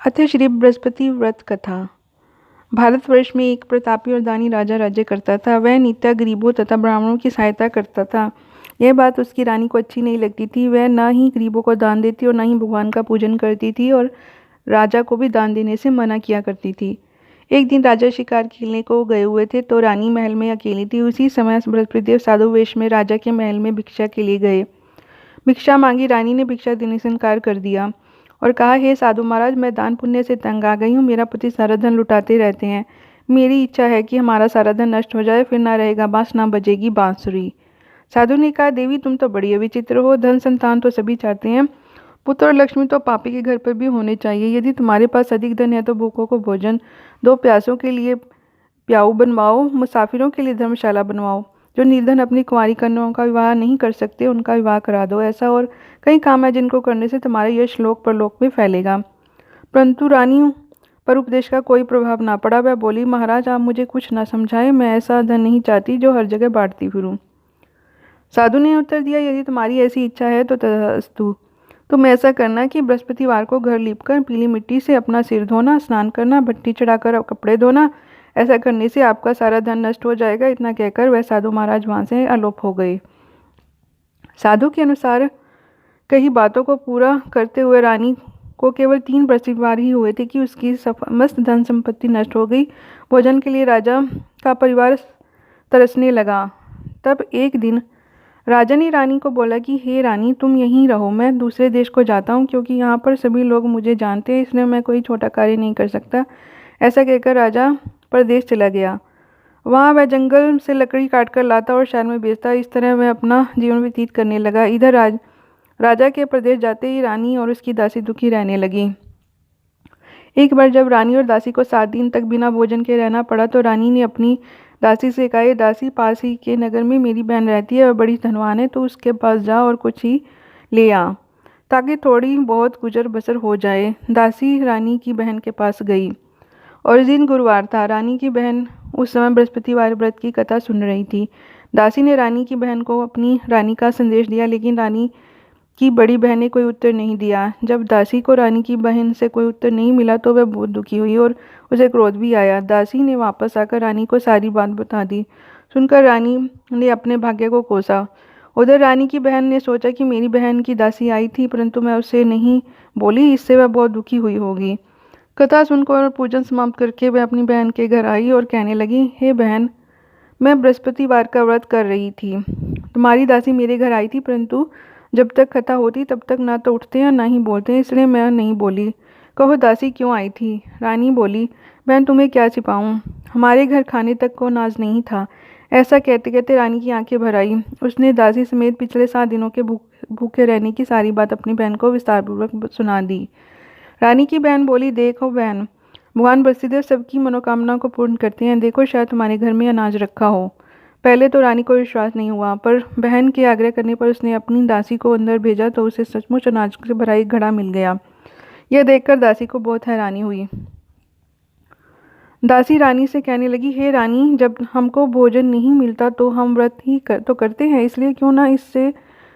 अतः श्री बृहस्पति व्रत कथा। भारतवर्ष में एक प्रतापी और दानी राजा राज्य करता था। वह नित्य गरीबों तथा ब्राह्मणों की सहायता करता था। यह बात उसकी रानी को अच्छी नहीं लगती थी। वह न ही गरीबों को दान देती और न ही भगवान का पूजन करती थी और राजा को भी दान देने से मना किया करती थी। एक दिन राजा शिकार खेलने को गए हुए थे तो रानी महल में अकेली थी। उसी समय बृहस्पतिदेव साधु वेश में राजा के महल में भिक्षा के लिए गए। भिक्षा मांगी। रानी ने भिक्षा देने से इनकार कर दिया और कहा, हे साधु महाराज, मैं दान पुण्य से तंग आ गई हूँ। मेरा पति सारा धन लुटाते रहते हैं। मेरी इच्छा है कि हमारा सारा धन नष्ट हो जाए, फिर ना रहेगा बांस ना बजेगी बांसुरी। साधु ने कहा, देवी तुम तो बड़ी विचित्र हो। धन संतान तो सभी चाहते हैं, पुत्र और लक्ष्मी तो पापी के घर पर भी होने चाहिए। यदि तुम्हारे पास अधिक धन है तो भूखों को भोजन दो, प्यासों के लिए प्याऊ बनवाओ, मुसाफिरों के लिए धर्मशाला बनवाओ। जो निर्धन अपनी कुंवारी कन्याओं का विवाह नहीं कर सकते उनका विवाह करा दो। ऐसा और कई काम है जिनको करने से तुम्हारा यश लोक परलोक में फैलेगा। परंतु रानी पर उपदेश का कोई प्रभाव ना पड़ा। वह बोली, महाराज आप मुझे कुछ ना समझाएं, मैं ऐसा धन नहीं चाहती जो हर जगह बांटती फिरूं। साधु ने उत्तर दिया, यदि तुम्हारी ऐसी इच्छा है तो तथास्तु। तुम ऐसा करना कि बृहस्पतिवार को घर लीपकर पीली मिट्टी से अपना सिर धोना, स्नान करना, भट्टी चढ़ाकर कपड़े धोना। ऐसा करने से आपका सारा धन नष्ट हो जाएगा। इतना कहकर वह साधु महाराज वहां से अलोप हो गए। साधु के अनुसार कई बातों को पूरा करते हुए रानी को केवल 3 बृहस्पतिवार ही हुए थे कि उसकी समस्त धन संपत्ति नष्ट हो गई। भोजन के लिए राजा का परिवार तरसने लगा। तब एक दिन राजा ने रानी को बोला कि हे रानी, तुम यहीं रहो, मैं दूसरे देश को जाता हूँ, क्योंकि यहाँ पर सभी लोग मुझे जानते हैं, इसलिए मैं कोई छोटा कार्य नहीं कर सकता। ऐसा कहकर राजा परदेश चला गया। वहाँ वह जंगल से लकड़ी काटकर लाता और शहर में बेचता। इस तरह वह अपना जीवन व्यतीत करने लगा। इधर राजा के प्रदेश जाते ही रानी और उसकी दासी दुखी रहने लगी। एक बार जब रानी और दासी को 7 दिन तक बिना भोजन के रहना पड़ा तो रानी ने अपनी दासी से कहा, दासी, पास ही के नगर में मेरी बहन रहती है, वह बड़ी धनवान है, तो उसके पास जा और कुछ ही ले आ, ताकि थोड़ी बहुत गुजर बसर हो जाए। दासी रानी की बहन के पास गई और इस दिन गुरुवार था। रानी की बहन उस समय बृहस्पतिवार व्रत की कथा सुन रही थी। दासी ने रानी की बहन को अपनी रानी का संदेश दिया, लेकिन रानी की बड़ी बहन ने कोई उत्तर नहीं दिया। जब दासी को रानी की बहन से कोई उत्तर नहीं मिला तो वह बहुत दुखी हुई और उसे क्रोध भी आया। दासी ने वापस आकर रानी को सारी बात बता दी। सुनकर रानी ने अपने भाग्य को कोसा। उधर रानी की बहन ने सोचा कि मेरी बहन की दासी आई थी, परंतु मैं उससे नहीं बोली, इससे वह बहुत दुखी हुई होगी। कथा सुनकर और पूजन समाप्त करके वह अपनी बहन के घर आई और कहने लगी, हे बहन, मैं बृहस्पतिवार का व्रत कर रही थी। तुम्हारी दासी मेरे घर आई थी, परंतु जब तक कथा होती तब तक ना तो उठते हैं ना ही बोलते हैं, इसलिए मैं नहीं बोली। कहो दासी क्यों आई थी? रानी बोली, बहन तुम्हें क्या छिपाऊं, हमारे घर खाने तक को नाज नहीं था। ऐसा कहते कहते रानी की आंखें भर आई। उसने दासी समेत पिछले 7 दिनों के भूखे रहने की सारी बात अपनी बहन को विस्तारपूर्वक सुना दी। रानी की बहन बोली, देखो बहन, भगवान बृहस्पतिदेव सबकी मनोकामना को पूर्ण करते हैं। देखो शायद तुम्हारे घर में अनाज रखा हो। पहले तो रानी को विश्वास नहीं हुआ, पर बहन के आग्रह करने पर उसने अपनी दासी को अंदर भेजा तो उसे सचमुच अनाज से भरा एक घड़ा मिल गया। यह देखकर दासी को बहुत हैरानी हुई। दासी रानी से कहने लगी, हे रानी, जब हमको भोजन नहीं मिलता तो हम व्रत ही तो करते हैं, इसलिए क्यों ना इससे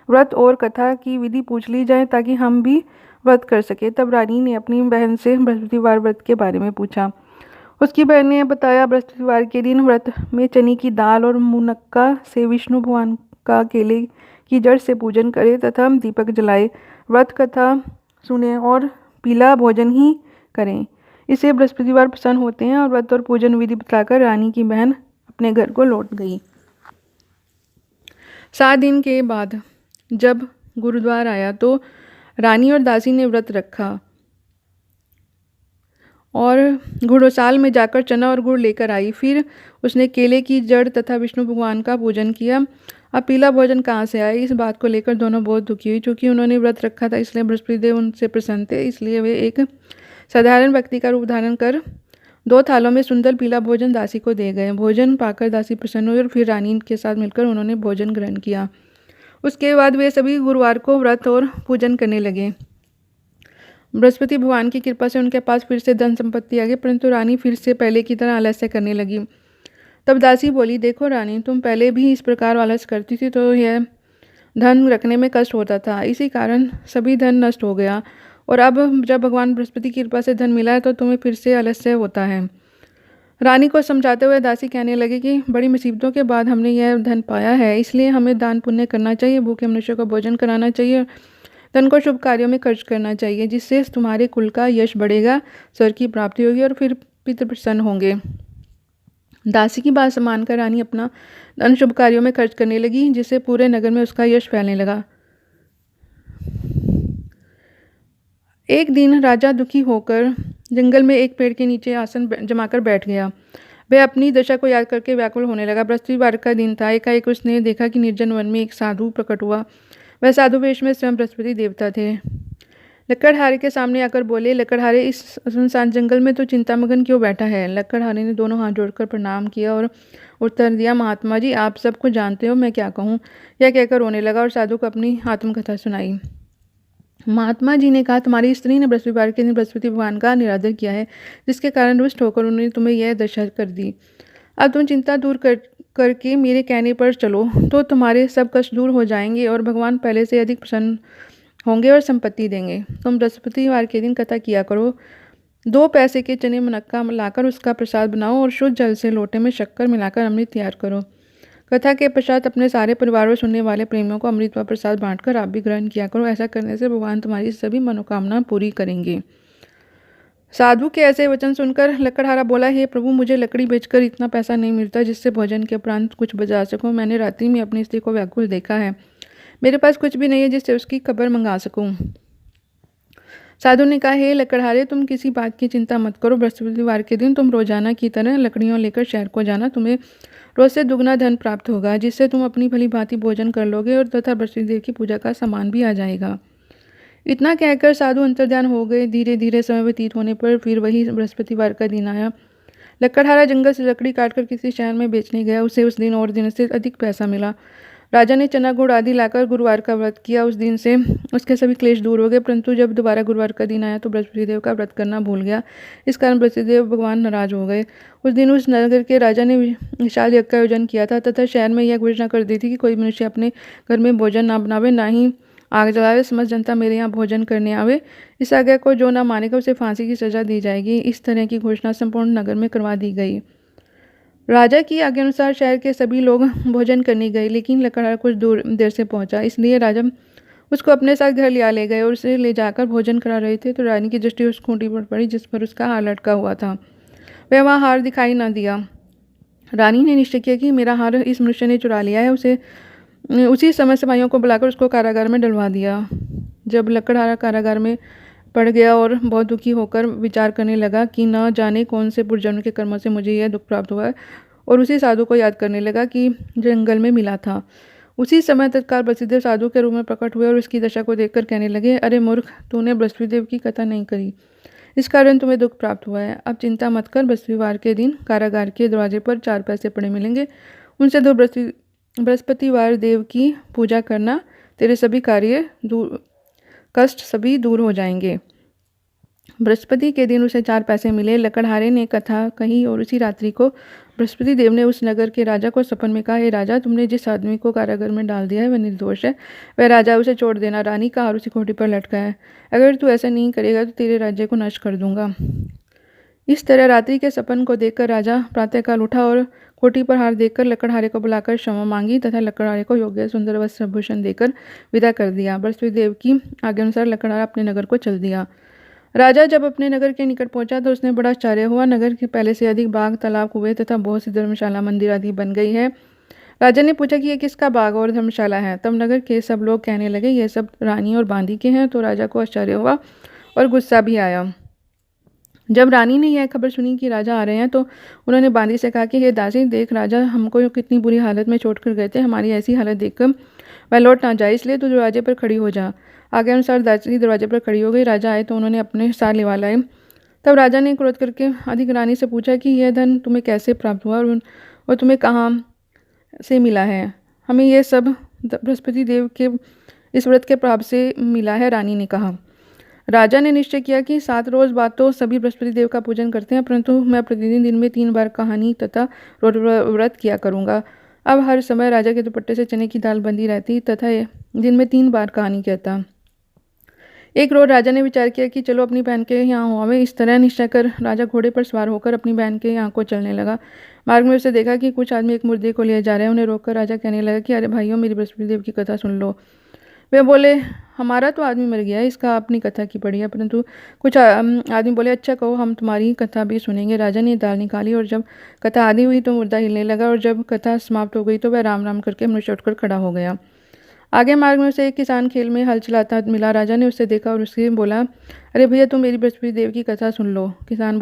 व्रत और कथा की विधि पूछ ली जाए ताकि हम भी व्रत कर सके। तब रानी ने अपनी बहन से बृहस्पतिवार व्रत के बारे में पूछा। उसकी बहन ने बताया, बृहस्पतिवार के दिन व्रत में चने की दाल और मुनक्का से विष्णु भगवान का केले की जड़ से पूजन करे तथा दीपक जलाए, व्रत कथा सुने और पीला भोजन ही करें। इससे बृहस्पतिवार प्रसन्न होते हैं। और व्रत और पूजन विधि बताकर रानी की बहन अपने घर को लौट गई। 7 दिन के बाद जब गुरुद्वार आया तो रानी और दासी ने व्रत रखा और घुड़साल में जाकर चना और गुड़ लेकर आई। फिर उसने केले की जड़ तथा विष्णु भगवान का पूजन किया। अब पीला भोजन कहाँ से आया, इस बात को लेकर दोनों बहुत दुखी हुई। चूँकि उन्होंने व्रत रखा था इसलिए बृहस्पतिदेव उनसे प्रसन्न थे, इसलिए वे एक साधारण व्यक्ति का रूप धारण कर 2 थालों में सुंदर पीला भोजन दासी को दे गए। भोजन पाकर दासी प्रसन्न हुई और फिर रानी के साथ मिलकर उन्होंने भोजन ग्रहण किया। उसके बाद वे सभी गुरुवार को व्रत और पूजन करने लगे। बृहस्पति भगवान की कृपा से उनके पास फिर से धन संपत्ति आ गई, परंतु रानी फिर से पहले की तरह आलस्य करने लगी। तब दासी बोली, देखो रानी, तुम पहले भी इस प्रकार आलस्य करती थी तो यह धन रखने में कष्ट होता था, इसी कारण सभी धन नष्ट हो गया और अब जब भगवान बृहस्पति की कृपा से धन मिला है तो तुम्हें फिर से आलस्य होता है। रानी को समझाते हुए दासी कहने लगी कि बड़ी मुसीबतों के बाद हमने यह धन पाया है, इसलिए हमें दान पुण्य करना चाहिए, भूखे मनुष्य को भोजन कराना चाहिए, धन को शुभ कार्यों में खर्च करना चाहिए, जिससे तुम्हारे कुल का यश बढ़ेगा, स्वर्ग की प्राप्ति होगी और फिर पितृ प्रसन्न होंगे। दासी की बात मानकर रानी अपना धन शुभ कार्यों में खर्च करने लगी, जिससे पूरे नगर में उसका यश फैलने लगा। एक दिन राजा दुखी होकर जंगल में एक पेड़ के नीचे आसन जमाकर बैठ गया। वह अपनी दशा को याद करके व्याकुल होने लगा। बृहस्पतिवार का दिन था। एकाएक उसने देखा कि निर्जन वन में एक साधु प्रकट हुआ। वह साधु वेश में स्वयं बृहस्पति देवता थे। लकड़हारे के सामने आकर बोले, लकड़हारे, इस सुनसान जंगल में तो चिंतामग्न क्यों बैठा है? लकड़हारे ने दोनों हाथ जोड़कर प्रणाम किया और उत्तर दिया, महात्मा जी, आप सब कुछ जानते हो, मैं क्या कहूँ। यह कहकर रोने लगा और साधु को अपनी आत्मकथा सुनाई। महात्मा जी ने कहा, तुम्हारी स्त्री ने बृहस्पतिवार के दिन बृहस्पति भगवान का निरादर किया है, जिसके कारण रुष्ट होकर उन्होंने तुम्हें यह दशा कर दी। अब तुम चिंता दूर करके मेरे कहने पर चलो तो तुम्हारे सब कष्ट दूर हो जाएंगे और भगवान पहले से अधिक प्रसन्न होंगे और संपत्ति देंगे। तुम बृहस्पतिवार के दिन कथा किया करो। 2 पैसे के चने मुनक्का लाकर उसका प्रसाद बनाओ और शुद्ध जल से लोटे में शक्कर मिलाकर अमृत तैयार करो। कथा के पश्चात अपने सारे परिवार और सुनने वाले प्रेमियों को अमृत व प्रसाद बांटकर आप भी ग्रहण किया करो। ऐसा करने से भगवान तुम्हारी सभी मनोकामना पूरी करेंगे। साधु के ऐसे वचन सुनकर लकड़हारा बोला, हे प्रभु, मुझे लकड़ी बेचकर इतना पैसा नहीं मिलता जिससे भोजन के उपरांत कुछ बचा सकूं। मैंने रात्रि में अपनी स्त्री को व्याकुल देखा है। मेरे पास कुछ भी नहीं है जिससे उसकी खबर मंगा सकूं। साधु ने कहा, हे लकड़हारे, तुम किसी बात की चिंता मत करो। बृहस्पतिवार के दिन तुम रोजाना की तरह लकड़ियों लेकर शहर को जाना। तुम्हें रोज से दुगना धन प्राप्त होगा, जिससे तुम अपनी भली भांति भोजन कर लोगे और तथा बृहस्पतिदेव की पूजा का सामान भी आ जाएगा। इतना कहकर साधु अंतर्ध्यान हो गए। धीरे धीरे समय व्यतीत होने पर फिर वही बृहस्पतिवार का दिन आया। लकड़हारा जंगल से लकड़ी काटकर किसी शहर में बेचने गया। उसे उस दिन और दिन से अधिक पैसा मिला। राजा ने चना गुड़ आदि लाकर गुरुवार का व्रत किया। उस दिन से उसके सभी क्लेश दूर हो गए। परंतु जब दोबारा गुरुवार का दिन आया तो बृहस्पतिदेव का व्रत करना भूल गया। इस कारण बृहस्पतिदेव भगवान नाराज हो गए। उस दिन उस नगर के राजा ने विशाल यज्ञ का आयोजन किया था तथा शहर में यह घोषणा कर दी थी कि कोई मनुष्य अपने घर में भोजन ना बनावे, ना ही आग जलावे। समस्त जनता मेरे यहाँ भोजन करने आवे। इस आज्ञा को जो ना मानेगा उसे फांसी की सजा दी जाएगी। इस तरह की घोषणा संपूर्ण नगर में करवा दी गई। राजा की आज्ञा अनुसार शहर के सभी लोग भोजन करने गए, लेकिन लकड़हारा कुछ देर से पहुंचा। इसलिए राजा उसको अपने साथ घर ले गए और उसे ले जाकर भोजन करा रहे थे तो रानी की दृष्टि उस खूंटी पर पड़ी जिस पर उसका हार लटका हुआ था। वह वहाँ हार दिखाई न दिया। रानी ने निश्चय किया कि मेरा हार इस मनुष्य ने चुरा लिया है। उसी समय सिपाहियों को बुलाकर उसको कारागार में डलवा दिया। जब लकड़हारा कारागार में पड़ गया और बहुत दुखी होकर विचार करने लगा कि न जाने कौन से पूर्वजन्म के कर्मों से मुझे यह दुख प्राप्त हुआ है, और उसी साधु को याद करने लगा कि जंगल में मिला था। उसी समय तत्काल बृहस्पतिदेव साधु के रूप में प्रकट हुए और उसकी दशा को देखकर कहने लगे, अरे मूर्ख, तूने बृहस्पतिदेव की कथा नहीं करी, इस कारण तुम्हें दुख प्राप्त हुआ है। अब चिंता मत कर। बृहस्पतिवार के दिन कारागार के दरवाजे पर 4 पैसे पड़े मिलेंगे। उनसे दो बृहस्पतिवार देव की पूजा करना। तेरे सभी कष्ट सभी दूर हो जाएंगे। बृहस्पति के दिन उसे 4 पैसे मिले। लकड़हारे ने कथा कही और उसी रात्रि को बृहस्पति देव ने उस नगर के राजा को सपन में कहा, हे राजा, तुमने जिस आदमी को कारागार में डाल दिया है वह निर्दोष है। वह राजा उसे छोड़ देना। रानी का हार उसी खोटी पर लटका है। अगर तू ऐसा नहीं करेगा तो तेरे राज्य को नष्ट कर दूंगा। इस तरह रात्रि के सपन को देखकर राजा प्रातःकाल उठा और कोठी पर हार देखकर लकड़हारे को बुलाकर क्षमा मांगी तथा लकड़हारे को योग्य सुंदर वस्त्र भूषण देकर विदा कर दिया। बृहस्पति देव की आज्ञा अनुसार लकड़हारा अपने नगर को चल दिया। राजा जब अपने नगर के निकट पहुंचा तो उसने बड़ा आश्चर्य हुआ। नगर के पहले से अधिक बाग, तालाब, कुएं तथा बहुत सी धर्मशाला, मंदिर आदि बन गई है। राजा ने पूछा कि यह किसका बाग और धर्मशाला है। तब नगर के सब लोग कहने लगे, यह सब रानी और बांदी के हैं। तो राजा को आश्चर्य हुआ और गुस्सा भी आया। जब रानी ने यह खबर सुनी कि राजा आ रहे हैं तो उन्होंने बांदी से कहा कि हे दासी, देख, राजा हमको कितनी बुरी हालत में छोड़ कर गए थे। हमारी ऐसी हालत देखकर वह लौट ना जाए, इसलिए तू दरवाजे पर खड़ी हो जा। आगे अनुसार दासी दरवाजे पर खड़ी हो गई। राजा आए तो उन्होंने अपने साथ लिवा लाए। तब राजा ने क्रोध करके अधिक रानी से पूछा कि यह धन तुम्हें कैसे प्राप्त हुआ और तुम्हें कहाँ से मिला है? हमें यह सब बृहस्पति देव के इस व्रत के प्रभाव से मिला है। रानी ने कहा। राजा ने निश्चय किया कि 7 रोज बाद तो सभी बृहस्पति देव का पूजन करते हैं, परंतु मैं प्रतिदिन दिन में 3 बार कहानी तथा व्रत किया करूँगा। अब हर समय राजा के दुपट्टे से चने की दाल बंधी रहती तथा दिन में 3 बार कहानी कहता। एक रोज राजा ने विचार किया कि चलो अपनी बहन के यहाँ हो आवे। इस तरह निश्चय कर राजा घोड़े पर सवार होकर अपनी बहन के यहाँ को चलने लगा। मार्ग में उसे देखा कि कुछ आदमी एक मुर्दे को लिए जा रहे हैं। उन्हें रोककर राजा कहने लगा कि अरे भाइयों, मेरी बृहस्पति देव की कथा सुन लो। वे बोले, हमारा तो आदमी मर गया है, इसका अपनी कथा की पड़ी है। परंतु कुछ आदमी बोले, अच्छा कहो, हम तुम्हारी ही कथा भी सुनेंगे। राजा ने दाल निकाली और जब कथा आधी हुई तो मुर्दा हिलने लगा, और जब कथा समाप्त हो गई तो वह राम राम करके मनुष्य उठकर खड़ा हो गया। आगे मार्ग में उसे एक किसान खेल में हल चलाता मिला। राजा ने उससे देखा और उससे बोला, अरे भैया, तुम मेरी बृहस्पति देव की कथा सुन लो। किसान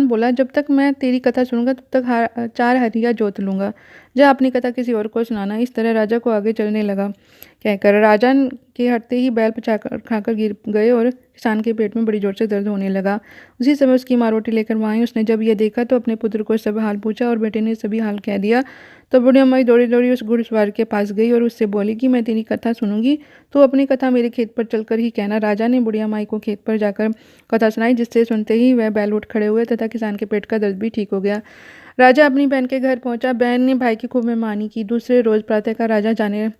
बोला, जब तक मैं तेरी कथा सुनूंगा तब तक 4 हरिया जोत लूंगा। जा अपनी कथा किसी और को सुनाना। इस तरह राजा को आगे चलने लगा कहकर राजा के हटते ही बैल पछाकर खाकर गिर गए और किसान के पेट में बड़ी जोर से दर्द होने लगा। उसी समय उसकी माँ रोटी लेकर वहाँ आई। उसने जब यह देखा तो अपने पुत्र को सब हाल पूछा और बेटे ने सभी हाल कह दिया। तो बुढ़िया माई दौड़ी दौड़ी उस घुड़सवार के पास गई और उससे बोली कि मैं तेरी कथा सुनूंगी, तो अपनी कथा मेरे खेत पर चलकर ही कहना। राजा ने बुढ़िया माई को खेत पर जाकर कथा सुनाई, जिससे सुनते ही वह बैल उठ खड़े हुए तथा किसान के पेट का दर्द भी ठीक हो गया। राजा अपनी बहन के घर पहुंचा। बहन ने भाई की खूब मेहमानी की। दूसरे रोज प्रातः का राजा जाने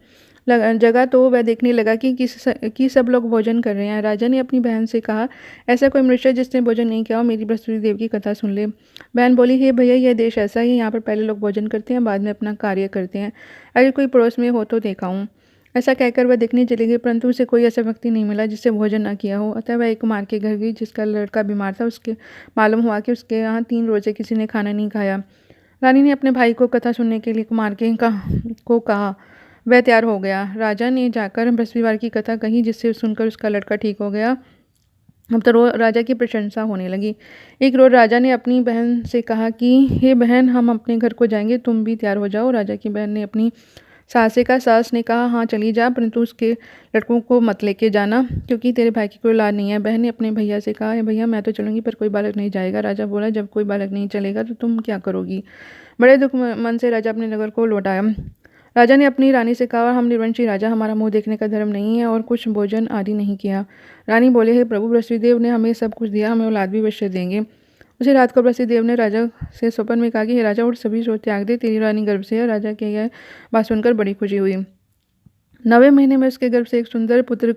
जगह तो वह देखने लगा कि सब लोग भोजन कर रहे हैं। राजा ने अपनी बहन से कहा, ऐसा कोई मनुष्य जिसने भोजन नहीं किया हो, मेरी बृहस्पति देव की कथा सुन ले। बहन बोली, हे भैया, यह देश ऐसा ही, यहाँ पर पहले लोग भोजन करते हैं, बाद में अपना कार्य करते हैं। अगर कोई पड़ोस में हो तो देखा हूँ। ऐसा कहकर वह देखने चली गई, परंतु उसे कोई ऐसा व्यक्ति नहीं मिला जिससे भोजन न किया हो। अतः वह एक कुमार के घर गई, जिसका लड़का बीमार था। उसके मालूम हुआ कि उसके यहाँ 3 रोज से किसी ने खाना नहीं खाया। रानी ने अपने भाई को कथा सुनने के लिए कुमार को कहा। वह तैयार हो गया। राजा ने जाकर बृहस्पतिवार की कथा कही, जिससे सुनकर उसका लड़का ठीक हो गया। अब तो राजा की प्रशंसा होने लगी। एक रोज राजा ने अपनी बहन से कहा कि हे बहन, हम अपने घर को जाएंगे, तुम भी तैयार हो जाओ। राजा की बहन ने अपनी सास ने कहा, हाँ चली जा, परंतु उसके लड़कों को मत लेके जाना, क्योंकि तेरे भाई की कोई औलाद नहीं है। बहन ने अपने भैया से कहा, है भैया, मैं तो चलूंगी, पर कोई बालक नहीं जाएगा। राजा बोला, जब कोई बालक नहीं चलेगा तो तुम क्या करोगी। बड़े दुख मन से राजा अपने नगर को लौट आया। राजा ने अपनी रानी से कहा, हम निर्वंशी राजा, हमारा मुंह देखने का धर्म नहीं है और कुछ भोजन आदि नहीं किया। रानी बोले, हे प्रभु, बृहस्पति देव ने हमें सब कुछ दिया, हमें औलाद भी अवश्य देंगे। उसी रात को बृहस्पति देव ने राजा से स्वप्न में कहा कि हे राजा, उठ, सभी शोध त्याग दे, तेरी रानी गर्भ से है। राजा की यह बात सुनकर बड़ी खुशी हुई। 9वें महीने में उसके गर्भ से एक सुंदर पुत्र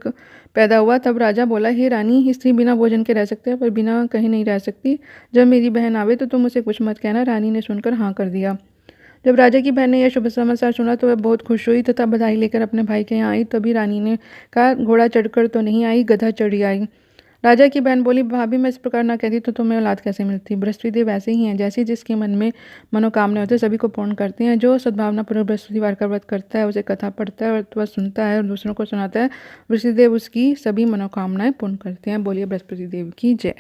पैदा हुआ। तब राजा बोला, हे रानी, स्त्री बिना भोजन के रह सकते हैं, पर बिना कहीं नहीं रह सकती। जब मेरी बहन आवे तो तुम उसे कुछ मत कहना। रानी ने सुनकर हाँ कर दिया। जब राजा की बहन ने यह शुभ समाचार सुना तो वह बहुत खुश हुई तथा बधाई लेकर अपने भाई के यहाँ आई। तभी रानी ने कहा, घोड़ा चढ़कर तो नहीं आई, गधा चढ़ी आई। राजा की बहन बोली, भाभी, मैं इस प्रकार ना कहती तो तुम्हें औलाद कैसे मिलती। बृहस्पति देव ऐसे ही हैं, जैसे जिसके मन में मनोकामना होते सभी को पूर्ण करते हैं। जो सद्भावना पूर्वक बृहस्पतिवार का व्रत करता है, उसे कथा पढ़ता है और वह सुनता है और दूसरों को सुनाता है, बृहस्पति देव उसकी सभी मनोकामनाएं पूर्ण करते हैं। बोलिए बृहस्पति देव की जय।